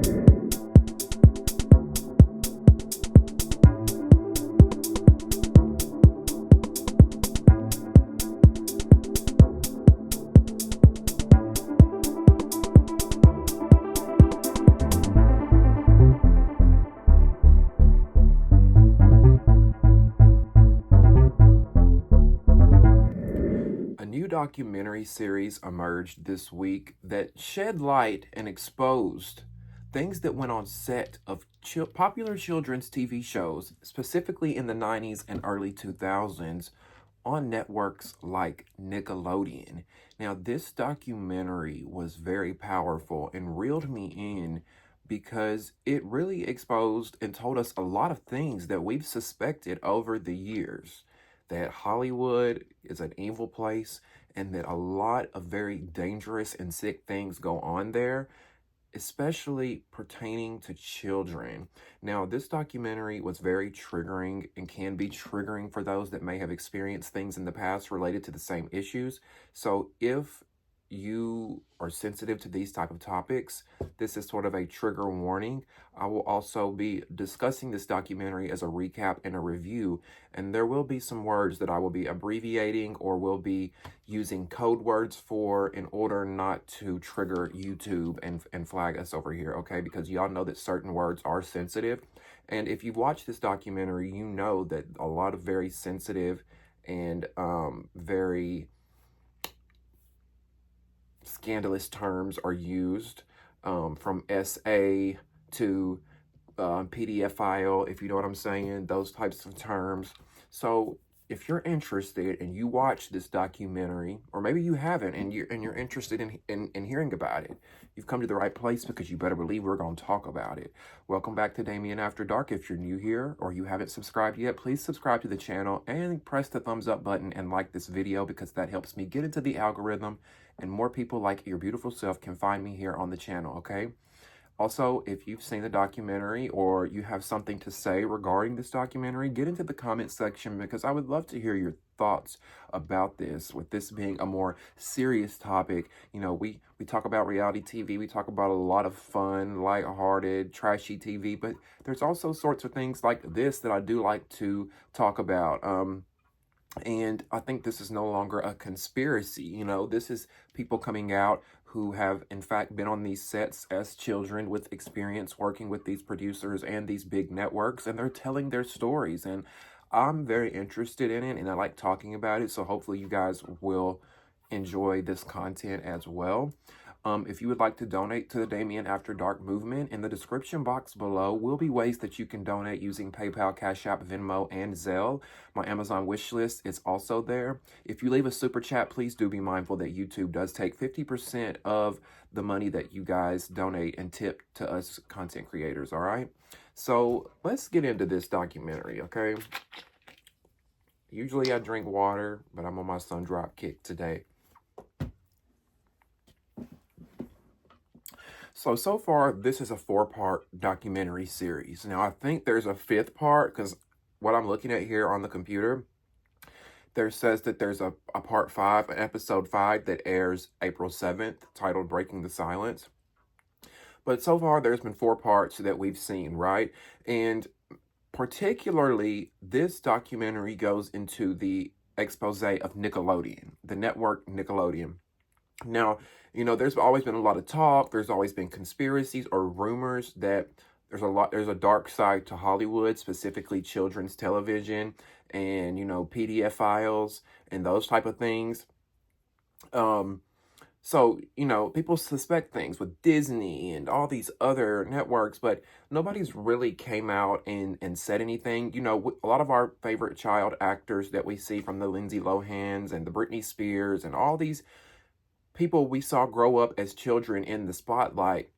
A new documentary series emerged this week that shed light and exposed things that went on set of popular children's TV shows, specifically in the 90s and early 2000s, on networks like Nickelodeon. Now, this documentary was very powerful and reeled me in because it really exposed and told us a lot of things that we've suspected over the years, that Hollywood is an evil place and that a lot of very dangerous and sick things go on there, especially pertaining to children. Now, this documentary was very triggering and can be triggering for those that may have experienced things in the past related to the same issues. So if you are sensitive to these type of topics, this is sort of a trigger warning. I will also be discussing this documentary as a recap and a review, and there will be some words that I will be abbreviating or will be using code words for in order not to trigger YouTube and flag us over here, okay? Because y'all know that certain words are sensitive. And if you've watched this documentary, you know that a lot of very sensitive and very scandalous terms are used, from SA to PDF file, if you know what I'm saying, those types of terms. So if you're interested and you watch this documentary, or maybe you haven't and you're interested in hearing about it, you've come to the right place, because you better believe we're going to talk about it. Welcome back to Damien After Dark. If you're new here or you haven't subscribed yet, please subscribe to the channel and press the thumbs up button and like this video, because that helps me get into the algorithm and more people like your beautiful self can find me here on the channel, okay? Also, if you've seen the documentary or you have something to say regarding this documentary, get into the comment section, because I would love to hear your thoughts about this, with this being a more serious topic. You know, we talk about reality TV, we talk about a lot of fun, lighthearted, trashy TV, but there's also sorts of things like this that I do like to talk about. And I think this is no longer a conspiracy. You know, this is people coming out who have, in fact, been on these sets as children with experience working with these producers and these big networks, and they're telling their stories. And I'm very interested in it, and I like talking about it. So hopefully you guys will enjoy this content as well. If you would like to donate to the Damien After Dark movement, in the description box below will be ways that you can donate using PayPal, Cash App, Venmo, and Zelle. My Amazon wish list is also there. If you leave a super chat, please do be mindful that YouTube does take 50% of the money that you guys donate and tip to us content creators, all right? So let's get into this documentary, okay? Usually I drink water, but I'm on my sun drop kick today. So far, this is a 4-part documentary series. Now, I think there's a 5th part, because what I'm looking at here on the computer, there says that there's a part 5, an episode 5, that airs April 7th, titled Breaking the Silence. But so far, there's been 4 parts that we've seen, right? And particularly, this documentary goes into the expose of Nickelodeon, the network Nickelodeon. Now, you know, there's always been a lot of talk. There's always been conspiracies or rumors that there's a dark side to Hollywood, specifically children's television and, you know, PDF files and those type of things. So, you know, people suspect things with Disney and all these other networks, but nobody's really came out and said anything. You know, a lot of our favorite child actors that we see, from the Lindsay Lohans and the Britney Spears and all these people we saw grow up as children in the spotlight,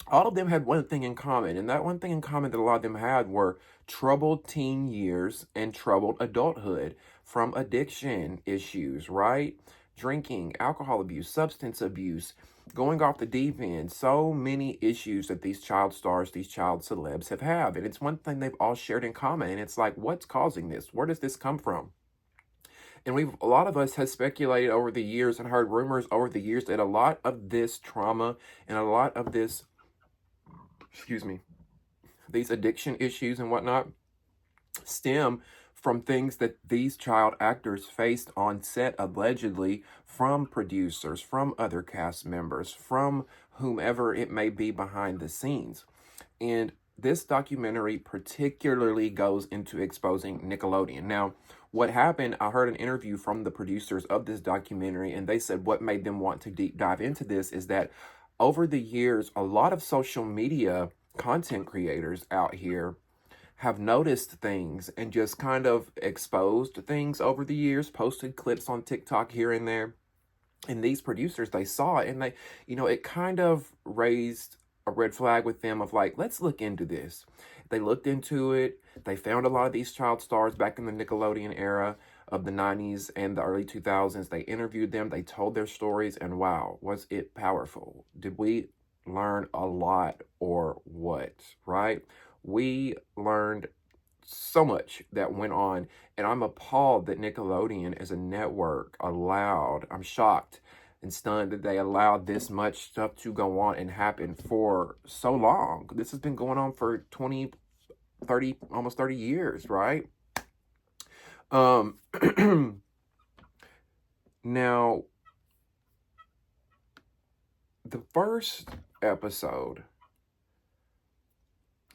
all of them had one thing in common. And that one thing in common that a lot of them had were troubled teen years and troubled adulthood from addiction issues, right? Drinking, alcohol abuse, substance abuse, going off the deep end. So many issues that these child stars, these child celebs have. And it's one thing they've all shared in common. And it's like, what's causing this? Where does this come from? And a lot of us has speculated over the years and heard rumors over the years that a lot of this trauma and a lot of this excuse me, these addiction issues and whatnot stem from things that these child actors faced on set, allegedly, from producers, from other cast members, from whomever it may be behind the scenes. And this documentary particularly goes into exposing Nickelodeon. Now, what happened, I heard an interview from the producers of this documentary, and they said what made them want to deep dive into this is that over the years, a lot of social media content creators out here have noticed things and just kind of exposed things over the years, posted clips on TikTok here and there. And these producers, they saw it and they, it kind of raised a red flag with them of like, let's look into this. They looked into it. They found a lot of these child stars back in the Nickelodeon era of the 90s and the early 2000s. They interviewed them. They told their stories. And wow, was it powerful? Did we learn a lot or what, right? We learned so much that went on, and I'm appalled that Nickelodeon as a network allowed, I'm shocked and stunned that they allowed this much stuff to go on and happen for so long. This has been going on for 20, 30, almost 30 years, right? Now, the first episode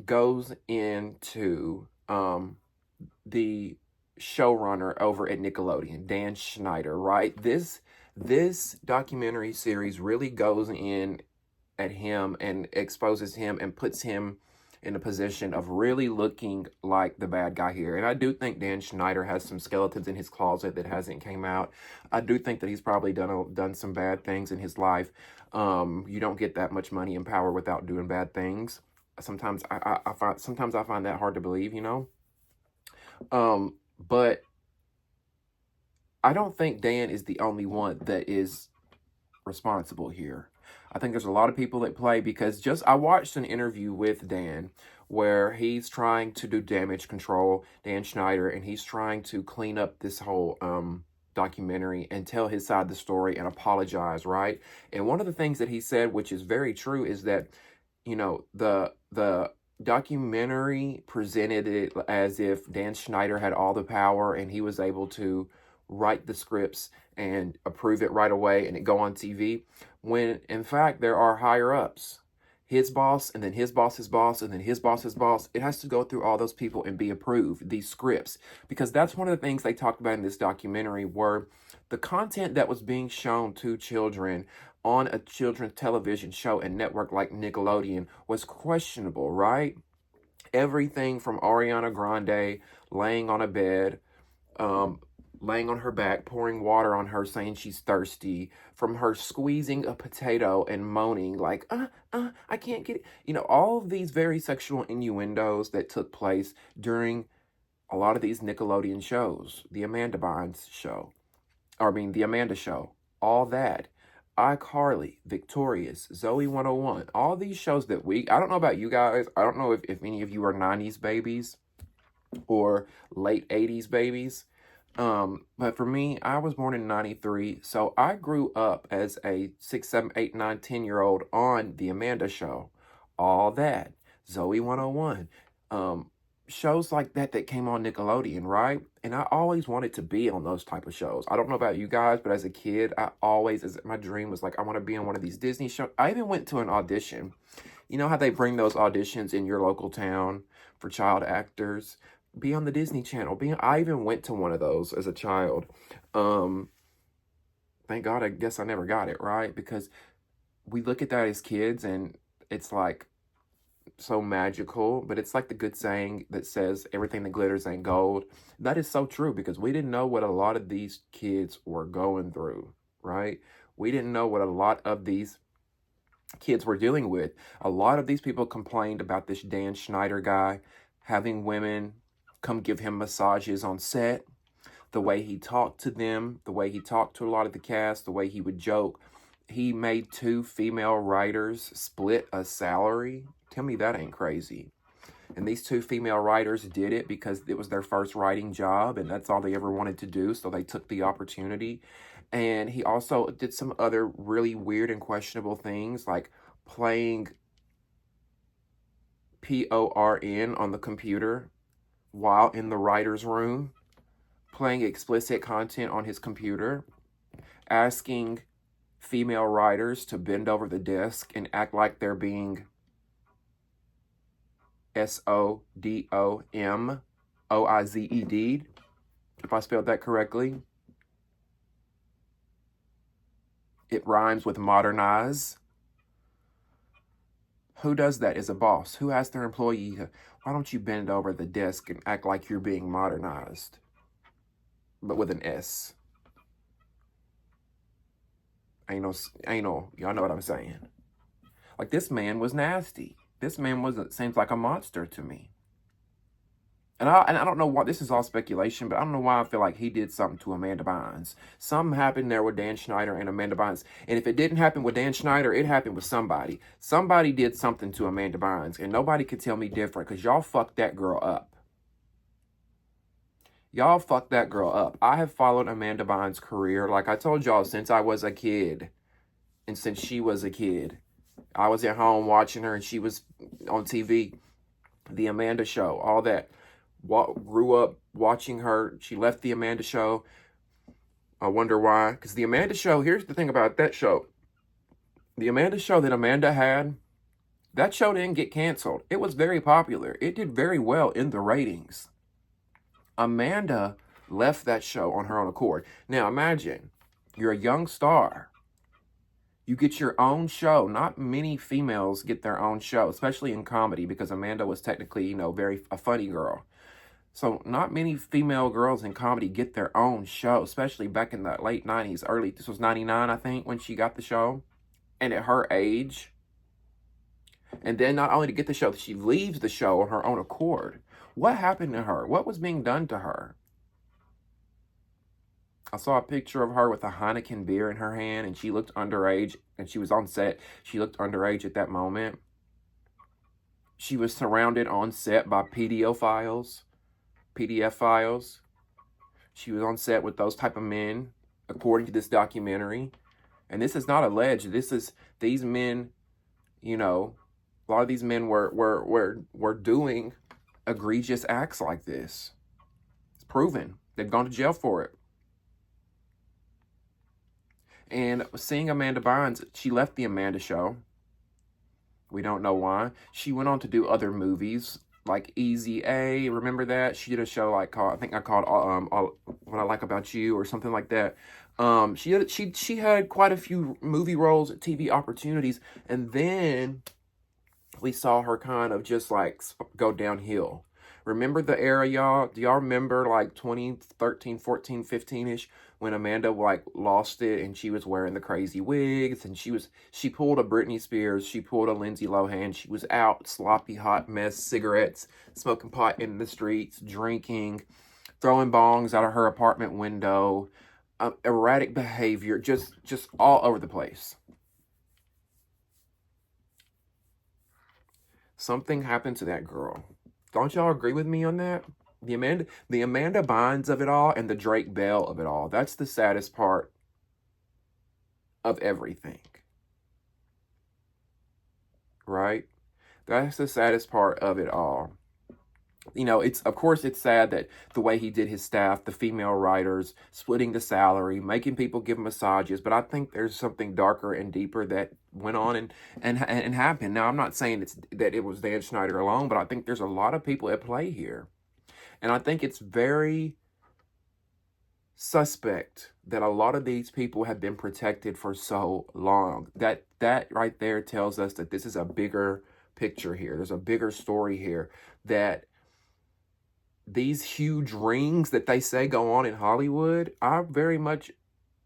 goes into the showrunner over at Nickelodeon, Dan Schneider, right? This documentary series really goes in at him and exposes him and puts him in a position of really looking like the bad guy here. And I do think Dan Schneider has some skeletons in his closet that hasn't came out. I do think that he's probably done some bad things in his life. You don't get that much money and power without doing bad things. Sometimes I find that hard to believe, but I don't think Dan is the only one that is responsible here. I think there's a lot of people that play, because I watched an interview with Dan where he's trying to do damage control, Dan Schneider, and he's trying to clean up this whole documentary and tell his side of the story and apologize, right? And one of the things that he said, which is very true, is that the documentary presented it as if Dan Schneider had all the power and he was able to write the scripts and approve it right away and it go on TV, when in fact there are higher ups, his boss and then his boss's boss and then his boss's boss. It has to go through all those people and be approved, these scripts, because that's one of the things they talked about in this documentary, were the content that was being shown to children on a children's television show and network like Nickelodeon was questionable, right? Everything from Ariana Grande laying on a bed, laying on her back, pouring water on her, saying she's thirsty, from her squeezing a potato and moaning like, I can't get it. All of these very sexual innuendos that took place during a lot of these Nickelodeon shows, the Amanda Show, all that. iCarly, Victorious, Zoe 101, all these shows that I don't know about you guys. I don't know if any of you are 90s babies or late 80s babies. But for me, I was born in 93. So I grew up as a 6, 7, 8, 9, 10-year-old on the Amanda Show, all that, Zoe 101, shows like that came on Nickelodeon, right? And I always wanted to be on those type of shows. I don't know about you guys, but as a kid, my dream was like, I want to be on one of these Disney shows. I even went to an audition. You know how they bring those auditions in your local town for child actors? Be on the Disney Channel. I even went to one of those as a child. Thank God, I guess I never got it, right? Because we look at that as kids and it's like so magical, but it's like the good saying that says everything that glitters ain't gold. That is so true, because we didn't know what a lot of these kids were going through, right? We didn't know what a lot of these kids were dealing with. A lot of these people complained about this Dan Schneider guy having women come give him massages on set, the way he talked to them, the way he talked to a lot of the cast, the way he would joke. He made 2 female writers split a salary. Tell me that ain't crazy. And these 2 female writers did it because it was their first writing job and that's all they ever wanted to do. So they took the opportunity. And he also did some other really weird and questionable things, like playing porn on the computer while in the writer's room, playing explicit content on his computer, asking female writers to bend over the desk and act like they're being SODOMOIZED, if I spelled that correctly. It rhymes with modernize. Who does that as a boss? Who asks their employee, why don't you bend over the desk and act like you're being modernized? But with an S. Y'all know what I'm saying. Like, this man was nasty. This man seems like a monster to me. And I don't know why, this is all speculation, but I don't know why I feel like he did something to Amanda Bynes. Something happened there with Dan Schneider and Amanda Bynes. And if it didn't happen with Dan Schneider, it happened with somebody. Somebody did something to Amanda Bynes, and nobody could tell me different, because y'all fucked that girl up. Y'all fucked that girl up. I have followed Amanda Bynes' career, like I told y'all, since I was a kid. And since she was a kid. I was at home watching her, and she was on TV. The Amanda Show, all that. Grew up watching her. She left the Amanda Show. I wonder why. Because the Amanda Show, here's the thing about that show. The Amanda Show that Amanda had, that show didn't get canceled. It was very popular. It did very well in the ratings. Amanda left that show on her own accord. Now imagine, you're a young star. You get your own show. Not many females get their own show, especially in comedy, because Amanda was technically, a funny girl. So not many female girls in comedy get their own show, especially back in the late 90s, this was 99, I think, when she got the show. And at her age. And then not only to get the show, she leaves the show on her own accord. What happened to her? What was being done to her? I saw a picture of her with a Heineken beer in her hand, and she looked underage, and she was on set. She looked underage at that moment. She was surrounded on set by PDF files. She was on set with those type of men, according to this documentary. And this is not alleged. These men, a lot of these men were doing egregious acts like this. It's proven. They've gone to jail for it. And seeing Amanda Bynes, she left the Amanda Show. We don't know why. She went on to do other movies like Easy A. Remember that? She did a show called What I Like About You or something like that. She had quite a few movie roles, TV opportunities, and then we saw her kind of just go downhill. Remember the era, y'all? Do y'all remember 2013, 14, 15-ish when Amanda lost it and she was wearing the crazy wigs and she pulled a Britney Spears, she pulled a Lindsay Lohan, she was out, sloppy hot mess, cigarettes, smoking pot in the streets, drinking, throwing bongs out of her apartment window, erratic behavior, just all over the place. Something happened to that girl. Don't y'all agree with me on that? The Amanda Bynes of it all and the Drake Bell of it all. That's the saddest part of everything. Right? That's the saddest part of it all. Of course it's sad that the way he did his staff, the female writers, splitting the salary, making people give massages, but I think there's something darker and deeper that went on and happened. Now, I'm not saying that it was Dan Schneider alone, but I think there's a lot of people at play here. And I think it's very suspect that a lot of these people have been protected for so long. That right there tells us that this is a bigger picture here. There's a bigger story here, that these huge rings that they say go on in Hollywood, I very much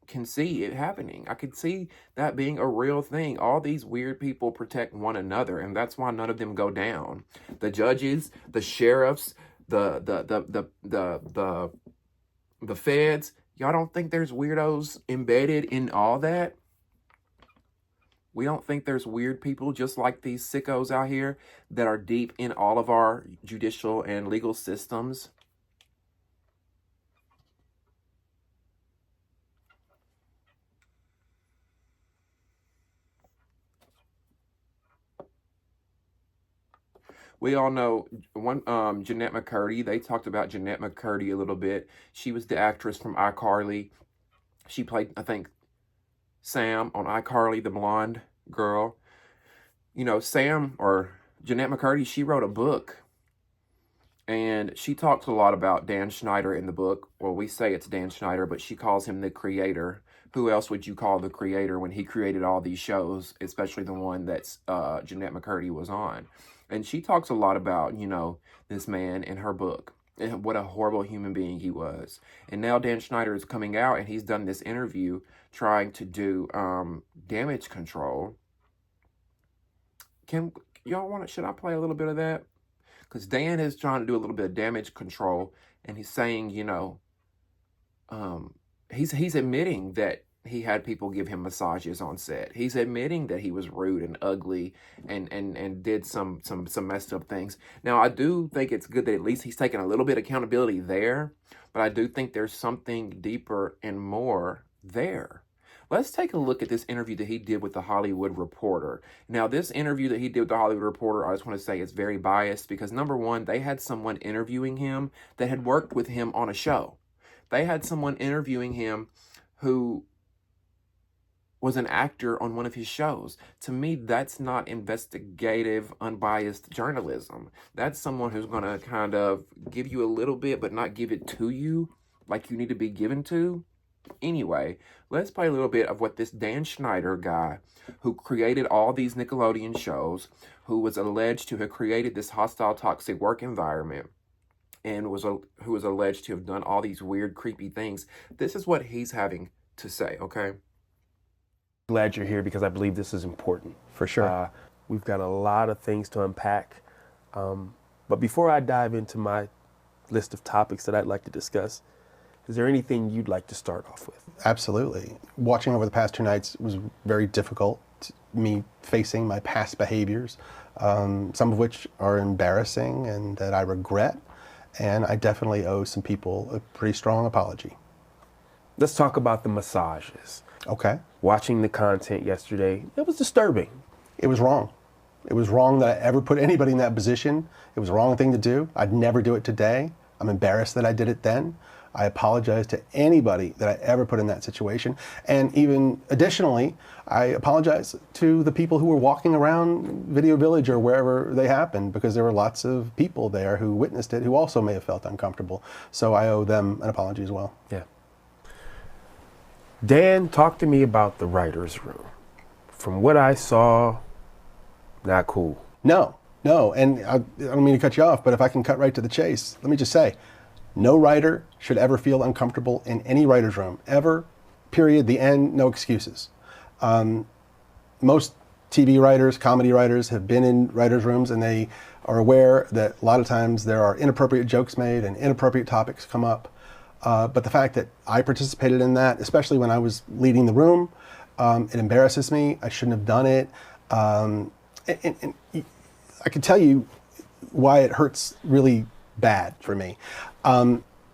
can see it happening. I could see that being a real thing. All these weird people protect one another, and that's why none of them go down. The judges, the sheriffs, the feds. Y'all don't think there's weirdos embedded in all that? We don't think there's weird people just like these sickos out here that are deep in all of our judicial and legal systems? We all know one Jeanette McCurdy. They talked about Jeanette McCurdy a little bit. She was the actress from iCarly. She played, I think, Sam on iCarly, the blonde girl. You know, Sam or Jeanette McCurdy, she wrote a book. And she talks a lot about Dan Schneider in the book. Well, we say it's Dan Schneider, but she calls him the creator. Who else would you call the creator when he created all these shows, especially the one that's Jeanette McCurdy was on? And she talks a lot about, you know, this man in her book and what a horrible human being he was. And now Dan Schneider is coming out and he's done this interview trying to do damage control. Can y'all want to, should I play a little bit of that? Because Dan is trying to do a little bit of damage control, and he's saying, you know, he's admitting that he had people give him massages on set. He's admitting that he was rude and ugly and did some messed up things. Now, I do think it's good that at least he's taking a little bit of accountability there, but I do think there's something deeper and more there. Let's take a look at this interview that he did with the Hollywood Reporter. Now, this interview that he did with the Hollywood Reporter, I just want to say is very biased because, number one, they had someone interviewing him that had worked with him on a show. They had someone interviewing him who was an actor on one of his shows. To me, that's not investigative, unbiased journalism. That's someone who's going to kind of give you a little bit, but not give it to you like you need to be given to. Anyway, let's play a little bit of what this Dan Schneider guy, who created all these Nickelodeon shows, who was alleged to have created this hostile, toxic work environment, and who was alleged to have done all these weird, creepy things. This is what he's having to say, okay? Glad you're here because I believe this is important. For sure. We've got a lot of things to unpack. But before I dive into my list of topics that I'd like to discuss, is there anything you'd like to start off with? Absolutely. Watching over the past 2 nights was very difficult. Me facing my past behaviors, some of which are embarrassing and that I regret. And I definitely owe some people a pretty strong apology. Let's talk about the massages. Okay. Watching the content yesterday, it was disturbing. It was wrong. It was wrong that I ever put anybody in that position. It was the wrong thing to do. I'd never do it today. I'm embarrassed that I did it then. I apologize to anybody that I ever put in that situation. And even additionally, I apologize to the people who were walking around Video Village or wherever they happened, because there were lots of people there who witnessed it who also may have felt uncomfortable. So I owe them an apology as well. Yeah. Dan, talk to me about the writer's room. From what I saw, not cool. No, and I don't mean to cut you off, but if I can cut right to the chase, let me just say, no writer should ever feel uncomfortable in any writer's room, ever, period, the end, no excuses. Most TV writers, comedy writers have been in writers' rooms and they are aware that a lot of times there are inappropriate jokes made and inappropriate topics come up. But the fact that I participated in that, especially when I was leading the room, it embarrasses me. I shouldn't have done it. And I can tell you why it hurts really bad for me.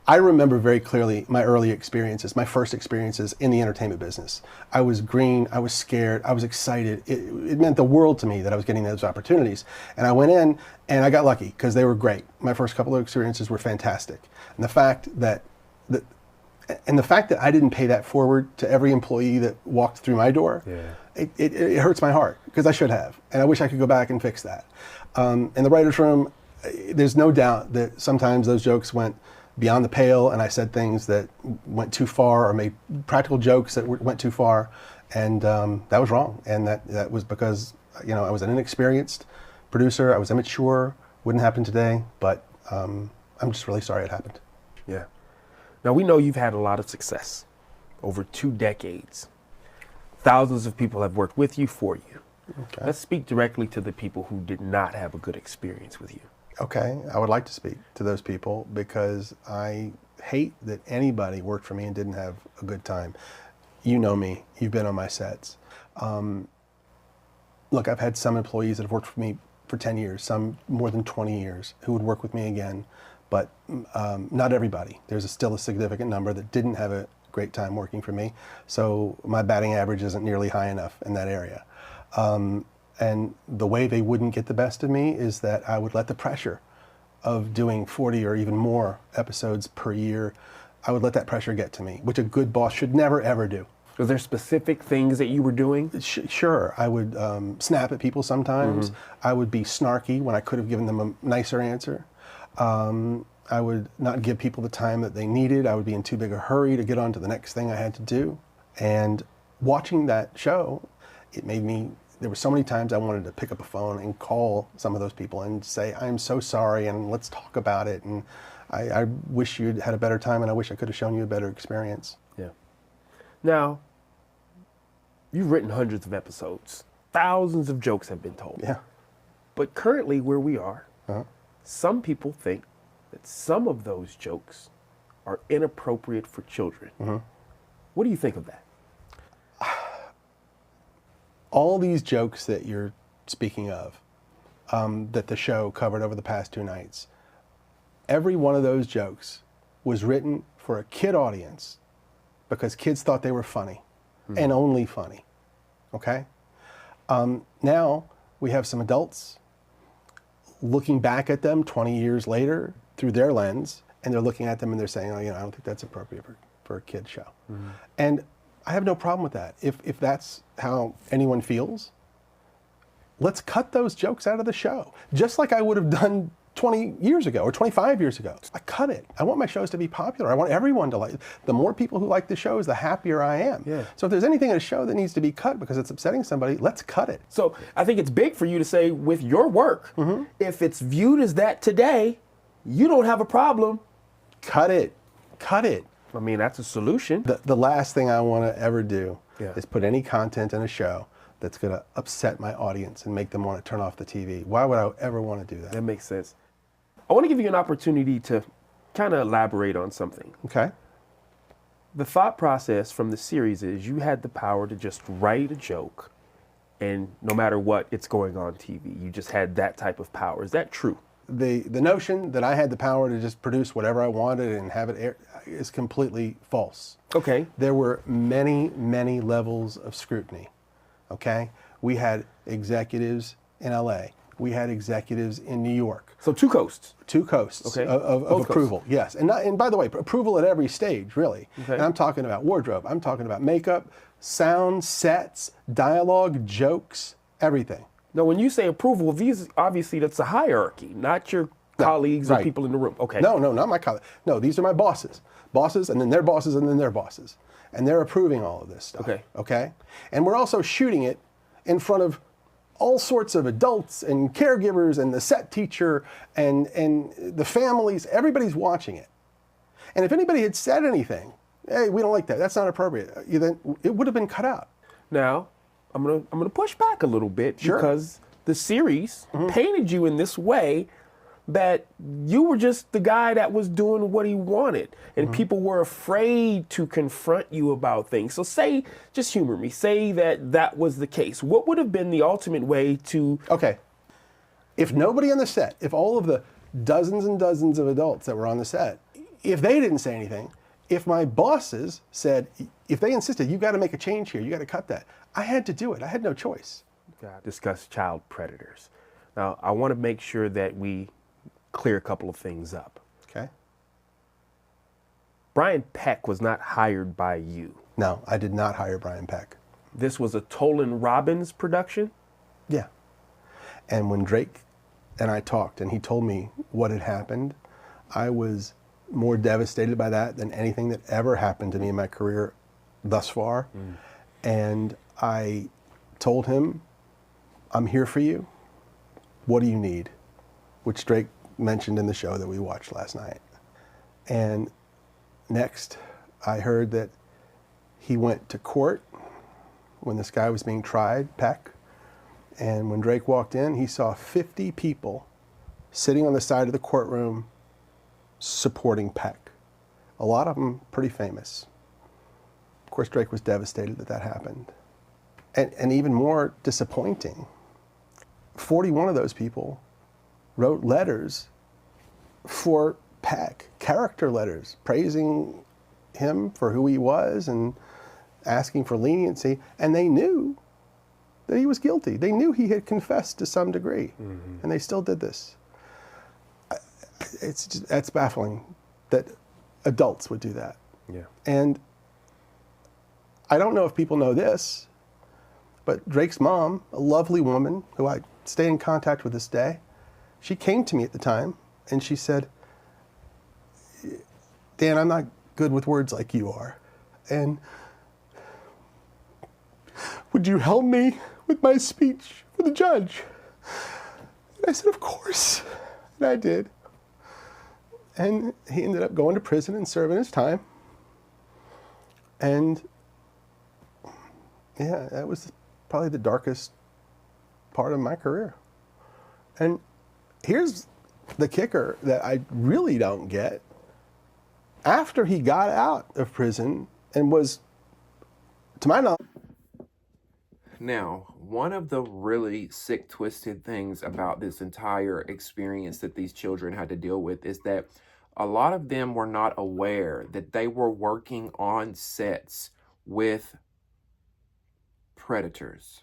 I remember very clearly my early experiences, my first experiences in the entertainment business. I was green, I was scared, I was excited. It meant the world to me that I was getting those opportunities. And I went in and I got lucky because they were great. My first couple of experiences were fantastic. And the fact that I didn't pay that forward to every employee that walked through my door, it hurts my heart because I should have. And I wish I could go back and fix that. In the writer's room, there's no doubt that sometimes those jokes went beyond the pale and I said things that went too far or made practical jokes that went too far. And that was wrong. And that was because, I was an inexperienced producer. I was immature. Wouldn't happen today. But I'm just really sorry it happened. Yeah. Now, we know you've had a lot of success over 2 decades. Thousands of people have worked with you, for you. Okay. Let's speak directly to the people who did not have a good experience with you. Okay, I would like to speak to those people because I hate that anybody worked for me and didn't have a good time. You know me, you've been on my sets. Look, I've had some employees that have worked for me for 10 years, some more than 20 years, who would work with me again, but not everybody. There's still a significant number that didn't have a great time working for me, so my batting average isn't nearly high enough in that area. And the way they wouldn't get the best of me is that I would let the pressure of doing 40 or even more episodes per year, I would let that pressure get to me, which a good boss should never, ever do. Was there specific things that you were doing? Sure. I would snap at people sometimes. I would be snarky when I could have given them a nicer answer. I would not give people the time that they needed. I would be in too big a hurry to get on to the next thing I had to do. And watching that show, it made me, there were so many times I wanted to pick up a phone and call some of those people and say, I'm so sorry and let's talk about it. And I wish you'd had a better time and I wish I could have shown you a better experience. Yeah. Now, you've written hundreds of episodes. Thousands of jokes have been told. Yeah. But currently where we are, some people think that some of those jokes are inappropriate for children. What do you think of that? All these jokes that you're speaking of, that the show covered over the past 2 nights, every one of those jokes was written for a kid audience because kids thought they were funny and only funny. Okay? Now we have some adults looking back at them 20 years later through their lens, and they're looking at them and they're saying, oh, I don't think that's appropriate for a kid show. And I have no problem with that. If that's how anyone feels, let's cut those jokes out of the show. Just like I would have done 20 years ago or 25 years ago. I cut it. I want my shows to be popular. I want everyone to like it. The more people who like the shows, the happier I am. Yeah. So if there's anything in a show that needs to be cut because it's upsetting somebody, let's cut it. So I think it's big for you to say with your work, if it's viewed as that today, you don't have a problem. Cut it. Cut it. I mean, that's a solution. The last thing I want to ever do Yeah. is put any content in a show that's going to upset my audience and make them want to turn off the TV. Why would I ever want to do that? That makes sense. I want to give you an opportunity to kind of elaborate on something. Okay. The thought process from the series is you had the power to just write a joke and no matter what, it's going on TV. You just had that type of power. Is that true? The notion that I had the power to just produce whatever I wanted and have it air is completely false. Okay. There were many, many levels of scrutiny. Okay? We had executives in LA. We had executives in New York. So 2 coasts. 2 coasts Okay. of Both approval. Yes. And by the way, approval at every stage, really. Okay. And I'm talking about wardrobe. I'm talking about makeup, sound, sets, dialogue, jokes, everything. Now, when you say approval, these obviously that's a hierarchy, not your colleagues or right. people in the room. Okay. No, not my colleagues. No, these are my bosses. Bosses, and then their bosses, and then their bosses. And they're approving all of this stuff. Okay. Okay? And we're also shooting it in front of all sorts of adults and caregivers and the set teacher and the families. Everybody's watching it. And if anybody had said anything, hey, we don't like that, that's not appropriate, then it would have been cut out. Now, I'm gonna push back a little bit Sure. because the series painted you in this way that you were just the guy that was doing what he wanted, and people were afraid to confront you about things. So say, just humor me, say that was the case. What would have been the ultimate way to... Okay. If nobody on the set, if all of the dozens and dozens of adults that were on the set, if they didn't say anything, if my bosses said, if they insisted, you got to make a change here, you got to cut that, I had to do it. I had no choice. discuss child predators. Now, I want to make sure that we clear a couple of things up. Okay. Brian Peck was not hired by you. No, I did not hire Brian Peck. This was a Tolan Robbins production? Yeah. And when Drake and I talked and he told me what had happened, I was more devastated by that than anything that ever happened to me in my career thus far. And I told him, I'm here for you. What do you need? Which Drake mentioned in the show that we watched last night. And next, I heard that he went to court when this guy was being tried, Peck. And when Drake walked in, he saw 50 people sitting on the side of the courtroom supporting Peck. A lot of them pretty famous. Of course, Drake was devastated that that happened. And even more disappointing, 41 of those people wrote letters for Peck, character letters, praising him for who he was and asking for leniency. And they knew that he was guilty. They knew he had confessed to some degree, and they still did this. That's baffling that adults would do that. Yeah. And I don't know if people know this, but Drake's mom, a lovely woman who I stay in contact with this day, she came to me at the time and she said, Dan, I'm not good with words like you are. And would you help me with my speech for the judge? And I said, of course. And I did. And he ended up going to prison and serving his time. And yeah, that was probably the darkest part of my career. And here's the kicker that I really don't get. After he got out of prison and was, to my knowledge... Now, one of the really sick, twisted things about this entire experience that these children had to deal with is that a lot of them were not aware that they were working on sets with predators.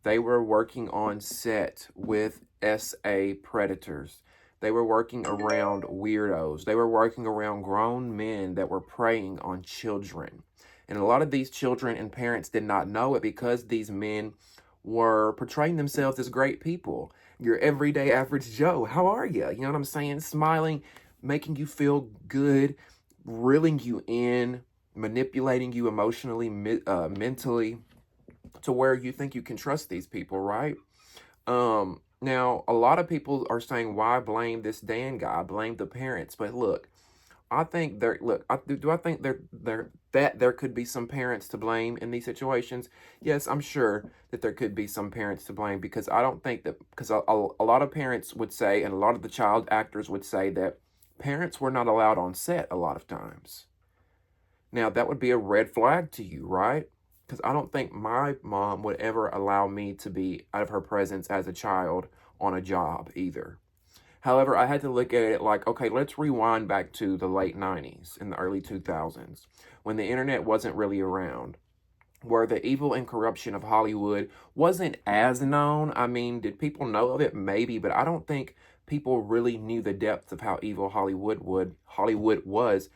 They were working on set with SA predators. They were working around weirdos. They were working around grown men that were preying on children. And a lot of these children and parents did not know it because these men were portraying themselves as great people. Your everyday average Joe. How are you? You know what I'm saying? Smiling, making you feel good, reeling you in, manipulating you emotionally, mentally, to where you think you can trust these people, right? Now, a lot of people are saying, why blame this Dan guy? Blame the parents. But look, I think do I think there could be some parents to blame in these situations? Yes, I'm sure that there could be some parents to blame, because I don't think that, because a lot of parents would say, and a lot of the child actors would say, that parents were not allowed on set a lot of times. Now, that would be a red flag to you, right? Because I don't think my mom would ever allow me to be out of her presence as a child on a job either. However, I had to look at it like, okay, let's rewind back to the late 90s and the early 2000s, when the internet wasn't really around, where the evil and corruption of Hollywood wasn't as known. I mean, did people know of it? Maybe, but I don't think people really knew the depth of how evil Hollywood was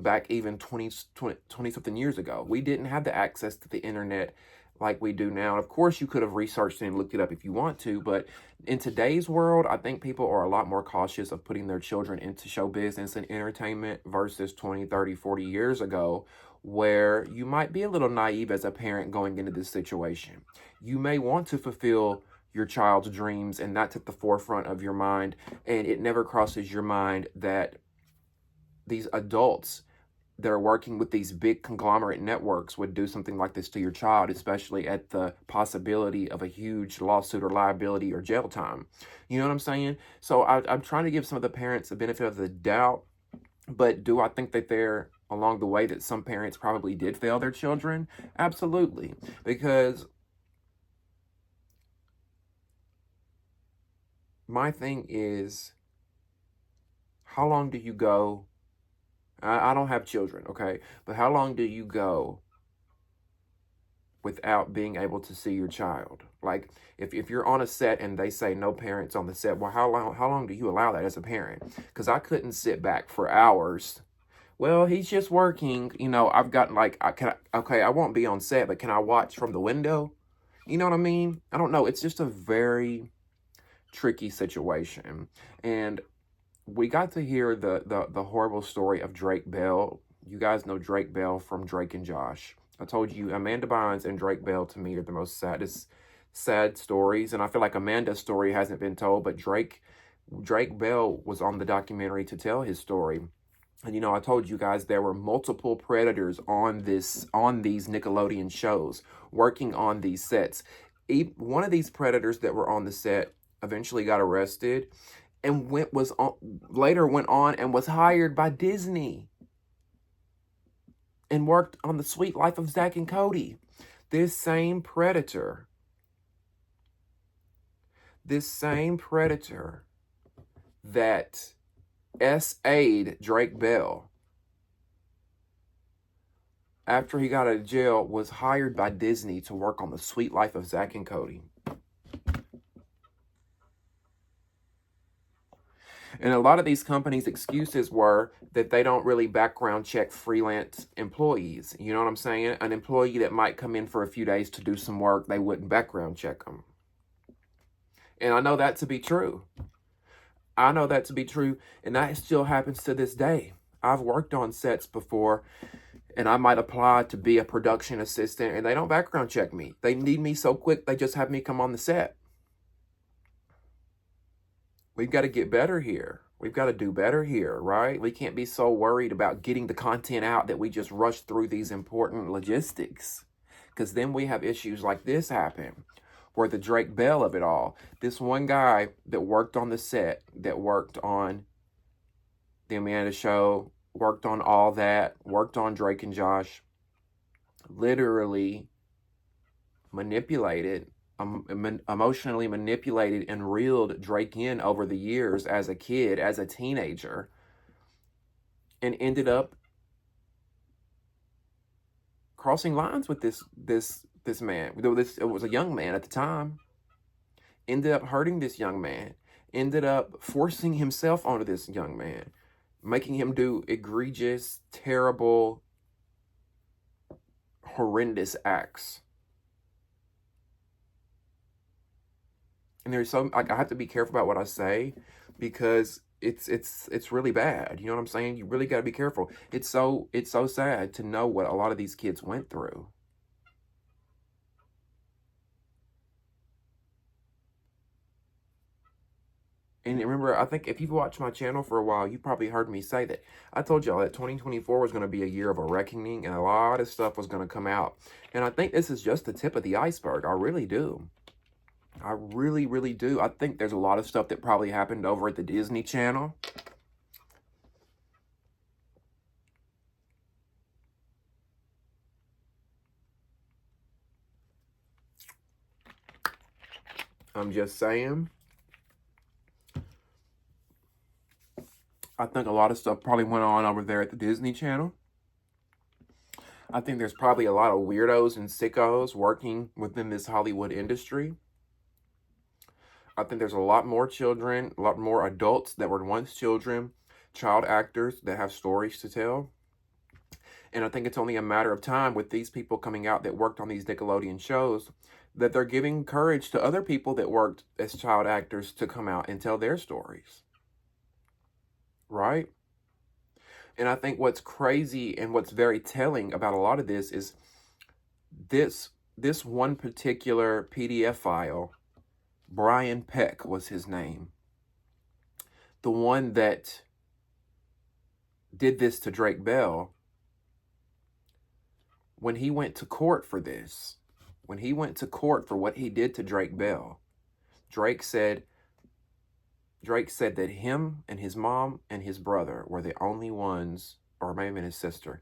back even 20 something years ago. We didn't have the access to the internet like we do now. And of course, you could have researched and looked it up if you want to, but in today's world, I think people are a lot more cautious of putting their children into show business and entertainment versus 20, 30, 40 years ago, where you might be a little naive as a parent going into this situation. You may want to fulfill your child's dreams, and that's at the forefront of your mind, and it never crosses your mind that these adults that are working with these big conglomerate networks would do something like this to your child, especially at the possibility of a huge lawsuit or liability or jail time. You know what I'm saying? So I'm trying to give some of the parents the benefit of the doubt, but do I think that they're along the way that some parents probably did fail their children? Absolutely. Because my thing is, how long do you go? I don't have children, okay? But how long do you go without being able to see your child? Like, if you're on a set and they say no parents on the set, well, how long do you allow that as a parent? Because I couldn't sit back for hours. Well, he's just working. You know, I've got like, I won't be on set, but can I watch from the window? You know what I mean? I don't know. It's just a very tricky situation. And we got to hear the horrible story of Drake Bell. You guys know Drake Bell from Drake and Josh. I told you Amanda Bynes and Drake Bell to me are the most sad stories. And I feel like Amanda's story hasn't been told, but Drake Bell was on the documentary to tell his story. And you know, I told you guys there were multiple predators on these Nickelodeon shows working on these sets. One of these predators that were on the set eventually got arrested and later went on and was hired by Disney and worked on The Sweet Life of Zack and Cody. This same predator that SA'd Drake Bell after he got out of jail, was hired by Disney to work on The Sweet Life of Zack and Cody. And a lot of these companies' excuses were that they don't really background check freelance employees. You know what I'm saying? An employee that might come in for a few days to do some work, they wouldn't background check them. And I know that to be true. I know that to be true, and that still happens to this day. I've worked on sets before, and I might apply to be a production assistant, and they don't background check me. They need me so quick, they just have me come on the set. We've got to get better here. We've got to do better here, right? We can't be so worried about getting the content out that we just rush through these important logistics. Because then we have issues like this happen, where the Drake Bell of it all. This one guy that worked on the set, that worked on The Amanda Show, worked on all that, worked on Drake and Josh, literally emotionally manipulated and reeled Drake in over the years as a kid, as a teenager, and ended up crossing lines with this man. It was a young man at the time. Ended up hurting this young man. Ended up forcing himself onto this young man, making him do egregious, terrible, horrendous acts. And there's some, like, I have to be careful about what I say, because it's really bad. You know what I'm saying? You really got to be careful. It's so sad to know what a lot of these kids went through. And remember, I think if you've watched my channel for a while, you probably heard me say that. I told y'all that 2024 was going to be a year of a reckoning, and a lot of stuff was going to come out. And I think this is just the tip of the iceberg. I really do. I really, really do. I think there's a lot of stuff that probably happened over at the Disney Channel. I'm just saying. I think a lot of stuff probably went on over there at the Disney Channel. I think there's probably a lot of weirdos and sickos working within this Hollywood industry. I think there's a lot more children, a lot more adults that were once children, child actors that have stories to tell. And I think it's only a matter of time with these people coming out that worked on these Nickelodeon shows, that they're giving courage to other people that worked as child actors to come out and tell their stories. Right? And I think what's crazy and what's very telling about a lot of this is this one particular PDF file. Brian Peck was his name. The one that did this to Drake Bell, when he went to court for this, when he went to court for what he did to Drake Bell, Drake said that him and his mom and his brother were the only ones, or maybe even his sister.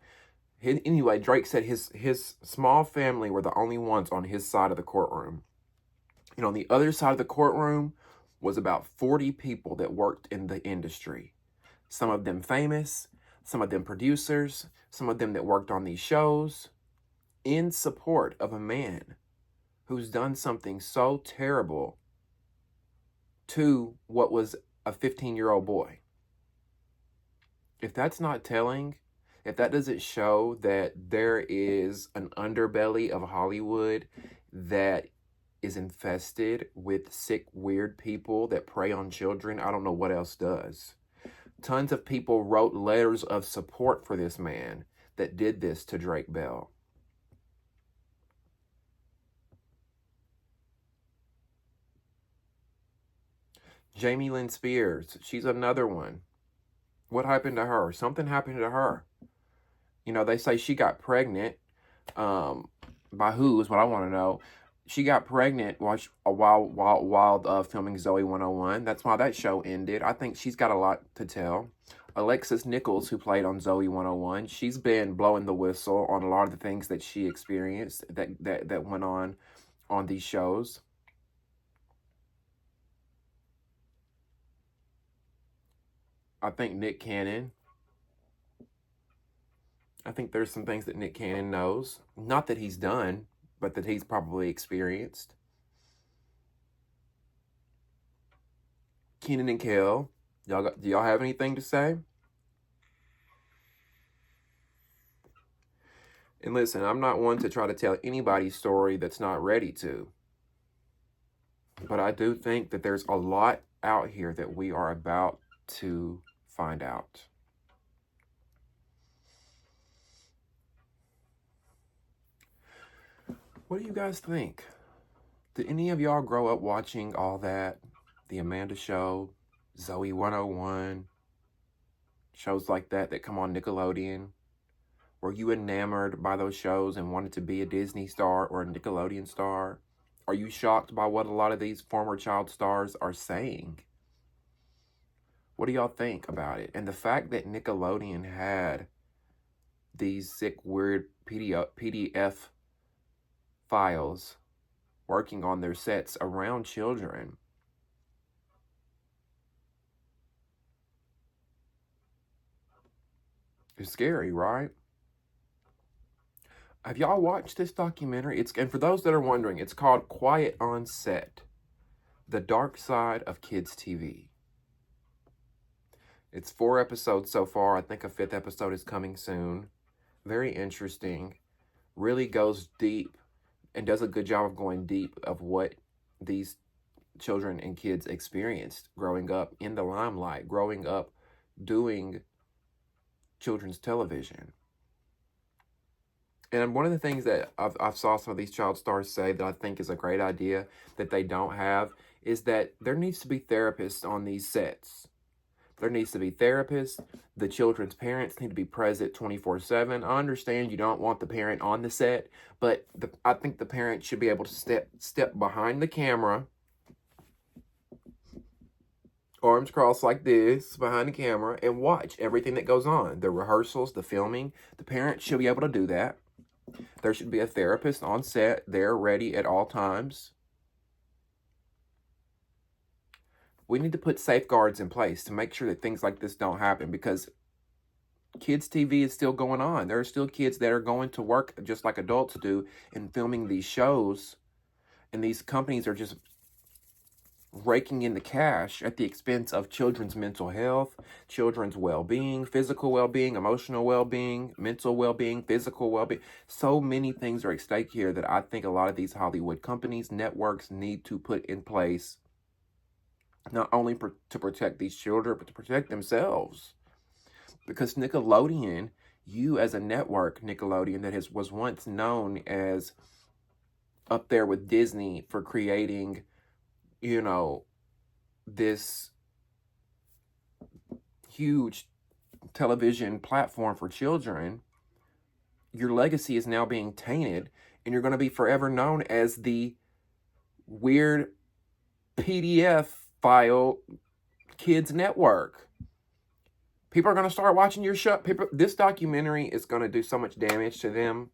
Anyway, Drake said his small family were the only ones on his side of the courtroom. And on the other side of the courtroom was about 40 people that worked in the industry. Some of them famous, some of them producers, some of them that worked on these shows, in support of a man who's done something so terrible to what was a 15-year-old boy. If that's not telling, if that doesn't show that there is an underbelly of Hollywood that is infested with sick, weird people that prey on children, I don't know what else does. Tons of people wrote letters of support for this man that did this to Drake Bell. Jamie Lynn Spears, she's another one. What happened to her? Something happened to her. You know, they say she got pregnant. By who is what I want to know. She got pregnant while filming Zoe 101. That's why that show ended. I think she's got a lot to tell. Alexis Nichols, who played on Zoe 101, she's been blowing the whistle on a lot of the things that she experienced that went on these shows. I think Nick Cannon. I think there's some things that Nick Cannon knows. Not that he's done, but that he's probably experienced. Keenan and Kel, do y'all have anything to say? And listen, I'm not one to try to tell anybody's story that's not ready to. But I do think that there's a lot out here that we are about to find out. What do you guys think? Did any of y'all grow up watching all that? The Amanda Show, Zoe 101, shows like that come on Nickelodeon? Were you enamored by those shows and wanted to be a Disney star or a Nickelodeon star? Are you shocked by what a lot of these former child stars are saying? What do y'all think about it? And the fact that Nickelodeon had these sick, weird PDF files working on their sets around children. It's scary, right? Have y'all watched this documentary? And for those that are wondering, it's called Quiet on Set: The Dark Side of Kids TV. It's 4 episodes so far. I think a 5th episode is coming soon. Very interesting. Really goes deep and does a good job of going deep of what these children and kids experienced growing up in the limelight, growing up doing children's television. And one of the things that I've saw some of these child stars say that I think is a great idea that they don't have is that there needs to be therapists on these sets. There needs to be therapists. The children's parents need to be present 24/7. I understand you don't want the parent on the set, but I think the parent should be able to step behind the camera, arms crossed like this, behind the camera, and watch everything that goes on. The rehearsals, the filming. The parent should be able to do that. There should be a therapist on set there, ready at all times. We need to put safeguards in place to make sure that things like this don't happen, because kids' TV is still going on. There are still kids that are going to work just like adults do and filming these shows, and these companies are just raking in the cash at the expense of children's mental health, children's well-being, physical well-being, emotional well-being, mental well-being, physical well-being. So many things are at stake here that I think a lot of these Hollywood companies, networks need to put in place, not only to protect these children, but to protect themselves. Because Nickelodeon, you as a network, Nickelodeon, that was once known as up there with Disney for creating, this huge television platform for children, your legacy is now being tainted, and you're going to be forever known as the weird PDF file kids network. People are going to start watching your show. This documentary is going to do so much damage to them.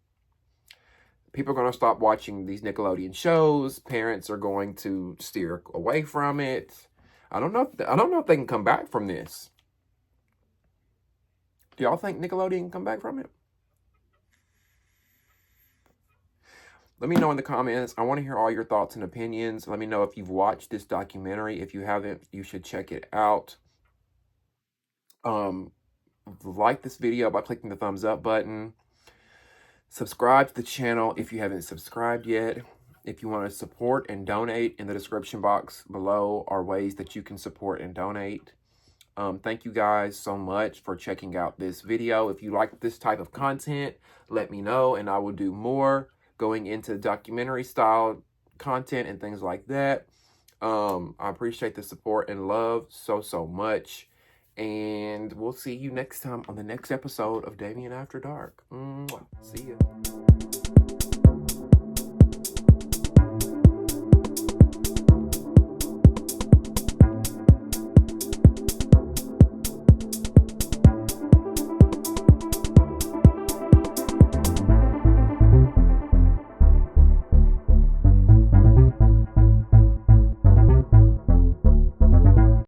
People are going to stop watching these Nickelodeon shows. Parents are going to steer away from it. I don't know if they can come back from this. Do y'all think Nickelodeon can come back from it? Let me know in the comments. I want to hear all your thoughts and opinions. Let me know if you've watched this documentary. If you haven't, you should check it out. Like this video by clicking the thumbs up button. Subscribe to the channel if you haven't subscribed yet. If you want to support and donate, in the description box below are ways that you can support and donate. Thank you guys so much for checking out this video. If you like this type of content, let me know, and I will do more going into documentary style content and things like that. I appreciate the support and love so much. And we'll see you next time on the next episode of Damien After Dark. See ya.